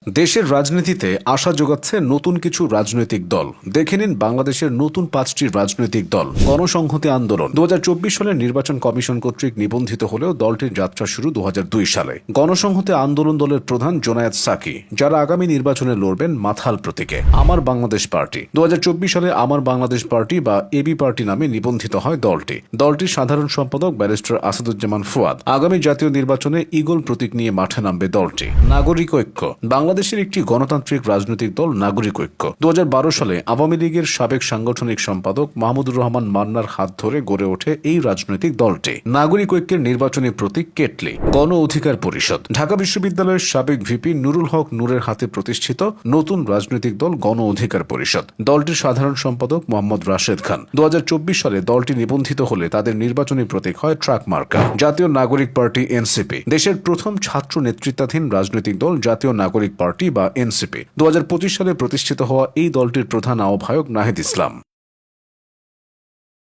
দেশের রাজনীতিতে আশা যোগাচ্ছে নতুন কিছু রাজনৈতিক দল। দেখে নিন বাংলাদেশের নতুন 5টি রাজনৈতিক দল। গণসংহতি আন্দোলন 2024 সালের নির্বাচন কমিশন কর্তৃক নিবন্ধিত হলেও দলটির যাত্রা শুরু 2002 সালে। গণসংহতি আন্দোলন দলের প্রধান জোনায়েদ সাকি, যারা আগামী নির্বাচনে লড়বেন মাথাল প্রতীকে। আমার বাংলাদেশ পার্টি 2024 সালে আমার বাংলাদেশ পার্টি বা এবি পার্টি নামে নিবন্ধিত হয় দলটি। দলটির সাধারণ সম্পাদক ব্যারিস্টার আসাদুজ্জামান ফুয়াদ। আগামী জাতীয় নির্বাচনে ঈগল প্রতীক নিয়ে মাঠে নামবে দলটি। নাগরিক ঐক্য বাংলাদেশের একটি গণতান্ত্রিক রাজনৈতিক দল নাগরিক ঐক্য 2012 সালে আওয়ামী লীগের সাবেক সাংগঠনিক সম্পাদক মাহমুদুর রহমান মান্নার হাত ধরে গড়ে ওঠে এই রাজনৈতিক দলটি। নাগরিক ঐক্যের নির্বাচনী প্রতীক কেটলি। গণ অধিকার পরিষদ ঢাকা বিশ্ববিদ্যালয়ের সাবেক ভিপি নুরুল হক নূরের হাতে প্রতিষ্ঠিত নতুন রাজনৈতিক দল গণ অধিকার পরিষদ। দলটির সাধারণ সম্পাদক মোহাম্মদ রাশেদ খান। 2024 সালে দলটি নিবন্ধিত হলে তাদের নির্বাচনী প্রতীক হয় ট্রাক মার্কা। জাতীয় নাগরিক পার্টি এনসিপি দেশের প্রথম ছাত্র নেতৃত্বাধীন রাজনৈতিক দল জাতীয় নাগরিক পার্টি বা এনসিপি। 2025 সালে প্রতিষ্ঠিত হওয়া এই দলটির প্রধান আহ্বায়ক নাহিদ ইসলাম।